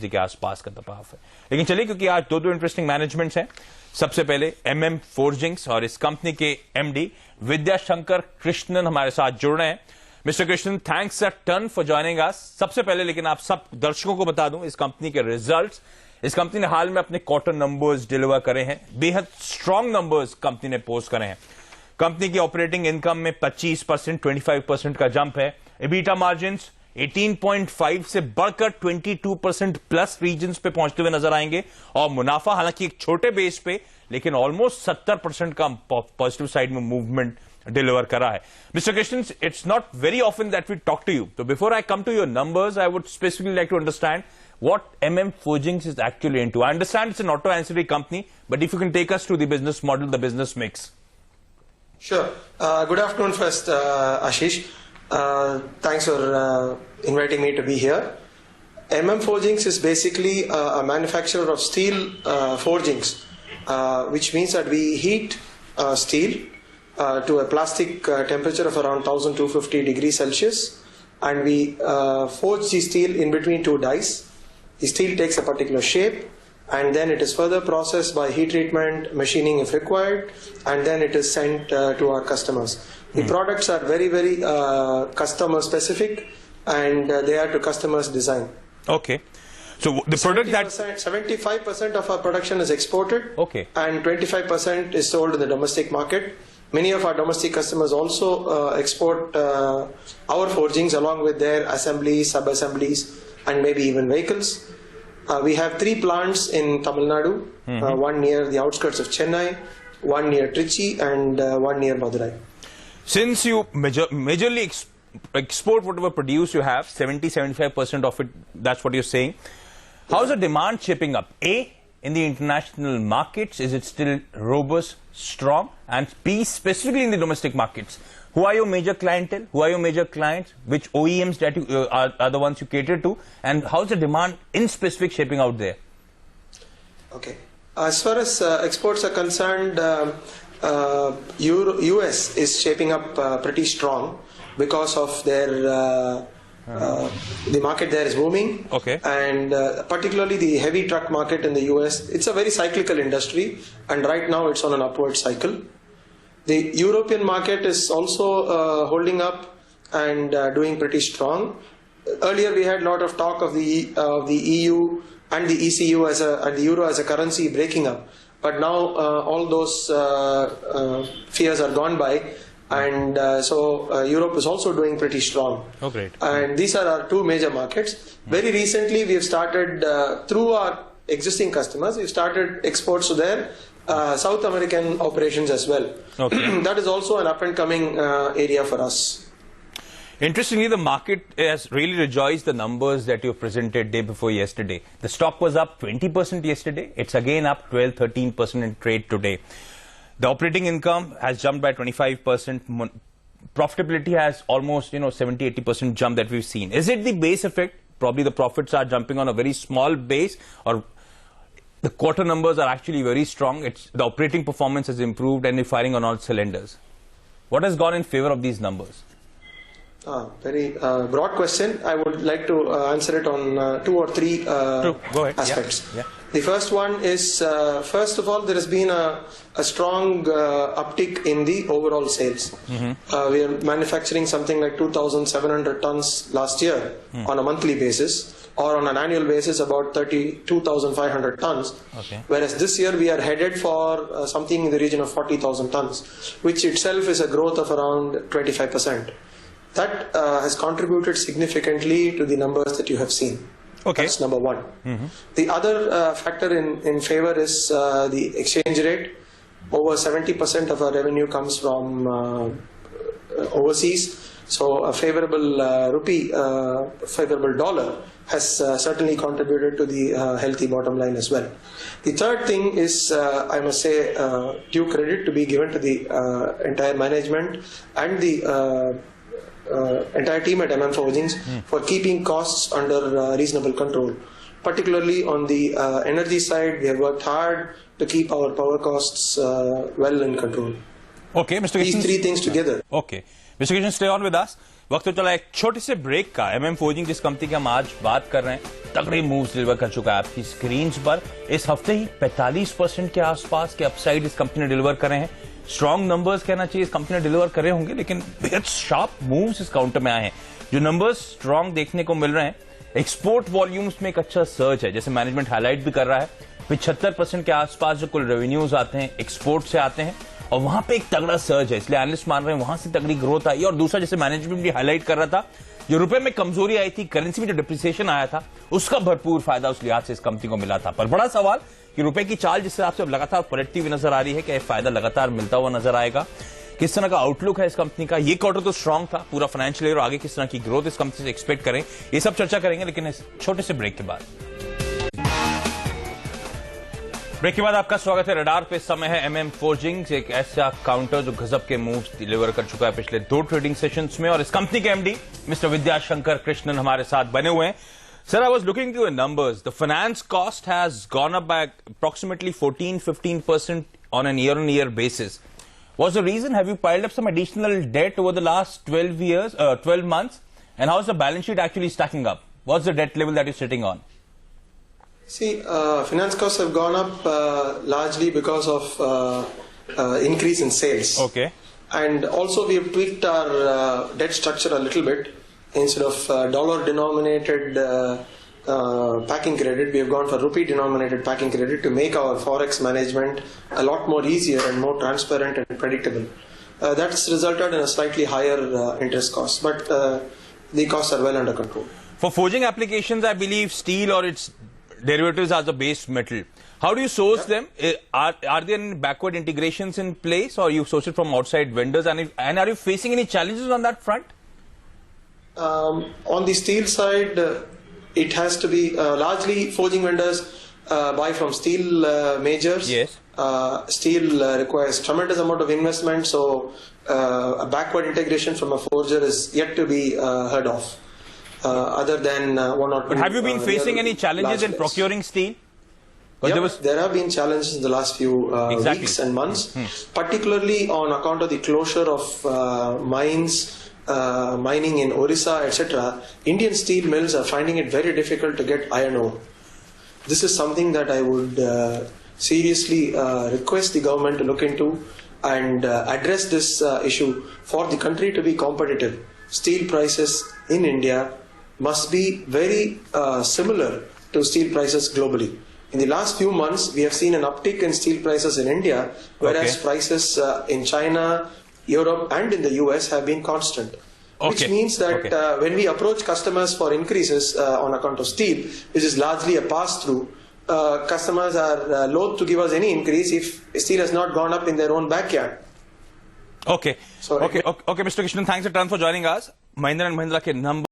किसी के आसपास का दबाव है। लेकिन चलिए, क्योंकि आज दो इंटरेस्टिंग मैनेजमेंट्स हैं। सबसे पहले MM फोर्जिंग्स और इस कंपनी के MD विद्याशंकर कृष्णन हमारे साथ जुड़ रहे हैं। Mister Krishnan, thanks a ton for joining us. सबसे पहले लेकिन आप सब दर्शकों को बता दूं इस कंपनी के रिजल्ट्स। इस कंपनी ने हाल में अपने क्वार्टर नंबर्स डिलीवर करे हैं, बेहद स्ट्रांग नंबर्स कंपनी ने पोस्ट करे हैं। कंपनी की ऑपरेटिंग इनकम में 25%, 25% का जंप है। EBITDA मार्जिन्स 18.5 से बढ़कर 22% प्लस रीजन्स पे पहुंचते हुए नजर आएंगे और मुनाफा हालांकि एक छोटे बेस पे लेकिन ऑलमोस्ट 70% का पॉजिटिव साइड में मूवमेंट डिलीवर करा है। Mister Krishnan, it's not very often that we talk to you, तो before I come to your numbers I would specifically like to understand what MM Forgings is actually into. I understand it's an auto ancillary company, but if you can take us to the business model, the business mix. Sure. Good afternoon first, Ashish. Thanks for inviting me to be here. MM Forgings is basically a manufacturer of steel forgings, which means that we heat steel to a plastic temperature of around 1250 degrees Celsius, and we forge the steel in between two dies. The steel takes a particular shape, and then it is further processed by heat treatment, machining if required, and then it is sent to our customers. The products are very, very customer specific, and they are to customers' design. Okay. So the product that 75% of our production is exported, okay, and 25% is sold in the domestic market. Many of our domestic customers also export our forgings along with their assemblies, sub-assemblies, and maybe even vehicles. We have 3 plants in Tamil Nadu, one near the outskirts of Chennai, one near Trichy, and one near Madurai. Since you majorly export whatever produce you have, 70-75% of it, that's what you're saying. How's the demand shaping up? A, in the international markets, is it still robust, strong? And B, specifically in the domestic markets, who are your major clientele? Who are your major clients? Which OEMs that you are the ones you cater to? And how's the demand in specific shaping out there? Okay. As far as exports are concerned, US is shaping up pretty strong because of their the market there is booming. Okay. And particularly the heavy truck market in the US, it's a very cyclical industry, and right now it's on an upward cycle. The European market is also holding up and doing pretty strong. Earlier we had a lot of talk of the EU and the ECU and the euro as a currency breaking up, but now all those fears are gone by, and so Europe is also doing pretty strong. Oh, great. And these are our 2 major markets. Very recently we have started through our existing customers, we've started exports to their South American operations as well. Okay. That is also an up and coming area for us. Interestingly, the market has really rejoiced the numbers that you presented day before yesterday. The stock was up 20% yesterday. It's again up 12-13% in trade today. The operating income has jumped by 25%. Profitability has almost 70-80% jump that we've seen. Is it the base effect? Probably the profits are jumping on a very small base, or the quarter numbers are actually very strong. The operating performance has improved and you're firing on all cylinders. What has gone in favor of these numbers? Very broad question. I would like to answer it on 2 or 3 Go ahead. aspects. Yeah. The first one is, first of all, there has been a strong uptick in the overall sales. We are manufacturing something like 2,700 tons last year on a monthly basis, or on an annual basis about 32,500 tons. Okay. Whereas this year we are headed for something in the region of 40,000 tons, which itself is a growth of around 25%. That has contributed significantly to the numbers that you have seen. Okay. That's number 1. The other factor in favor is the exchange rate. Over 70% of our revenue comes from overseas. So a favorable rupee, favorable dollar has certainly contributed to the healthy bottom line as well. The third thing is, I must say, due credit to be given to the entire management and the entire team at MM Forgings for keeping costs under reasonable control. Particularly on the energy side, we have worked hard to keep our power costs well in control. Okay, Mr. Kishan. These 3 things together. Okay. Mr. Kishan, stay on with us. वक्त तो चला एक छोटे से break का। MM forging जिस company की हम आज बात कर रहे हैं, तगड़े मूव्स डिलीवर कर चुका है आपकी स्क्रीन पर। इस हफ्ते ही 45% के आसपास के अपसाइड इस कंपनी ने डिलीवर करे हैं। स्ट्रॉन्ग नंबर्स कहना चाहिए इस कंपनी ने डिलीवर करे होंगे, लेकिन बेहद शार्प मूव्स इस काउंटर में आए हैं। जो नंबर्स स्ट्रॉन्ग देखने को मिल रहे हैं, एक्सपोर्ट वॉल्यूम्स में एक अच्छा सर्च है, जैसे मैनेजमेंट हाईलाइट भी कर रहा है। 75% के आसपास जो कुल रेवेन्यूज आते हैं एक्सपोर्ट से आते हैं, और वहां पे एक तगड़ा सर्च है, इसलिए एनालिस्ट मान रहे हैं वहां से तगड़ी ग्रोथ आई। और दूसरा, जैसे मैनेजमेंट भी हाईलाइट कर रहा था, जो रुपए में कमजोरी आई थी, करेंसी में जो डिप्रिसिएशन आया था, उसका भरपूर फायदा उस लिहाज से इस कंपनी को मिला था। पर बड़ा सवाल कि रुपए की चाल जिस हिसाब से अब लगातार पलटती हुई नजर आ रही है, क्या फायदा लगातार मिलता हुआ नजर आएगा? किस तरह का आउटलुक है इस कंपनी का? ये क्वार्टर तो स्ट्रांग था, पूरा फाइनेंशियल ईयर, और आगे किस तरह की ग्रोथ इस कंपनी से एक्सपेक्ट करें, ये सब चर्चा करेंगे, लेकिन इस छोटे से ब्रेक के बाद। ब्रेक के बाद आपका स्वागत है। रडार पे समय है MM फोर्जिंग्स, एक ऐसा काउंटर जो गजब के मूव्स डिलीवर कर चुका है पिछले 2 ट्रेडिंग सेशंस में, और इस कंपनी के MD मिस्टर विद्याशंकर कृष्णन हमारे साथ बने हुए हैं। Sir, I was looking two numbers. The finance cost has gone up by approximately 14-15% on an year-on-year basis. What's the reason? Have you piled up some additional debt over the last 12 months? And how is the balance sheet actually stacking up? What's the debt level that you're sitting on? See, finance costs have gone up largely because of increase in sales. Okay. And also we have tweaked our debt structure a little bit. Instead of dollar-denominated packing credit, we have gone for rupee-denominated packing credit to make our forex management a lot more easier and more transparent and predictable. That's resulted in a slightly higher interest cost, but the costs are well under control. For forging applications, I believe steel or its derivatives are the base metal. How do you source them? Are there any backward integrations in place, or you source it from outside vendors? And are you facing any challenges on that front? On the steel side, it has to be largely forging vendors buy from steel majors. Yes. Steel requires tremendous amount of investment, so a backward integration from a forger is yet to be heard of. Other than one or two. But have you been facing any challenges in procuring steel? Yep, there have been challenges in the last few weeks and months, particularly on account of the closure of mines, mining in Orissa, etc. Indian steel mills are finding it very difficult to get iron ore. This is something that I would seriously request the government to look into and address this issue. For the country to be competitive, steel prices in India must be very similar to steel prices globally. In the last few months, we have seen an uptick in steel prices in India, whereas prices in China, Europe and in the US have been constant. Which means that when we approach customers for increases on account of steel, which is largely a pass-through, customers are loath to give us any increase if steel has not gone up in their own backyard. Okay, Mr. Krishnan, thanks a ton for joining us. Mahindra & Mahindra के number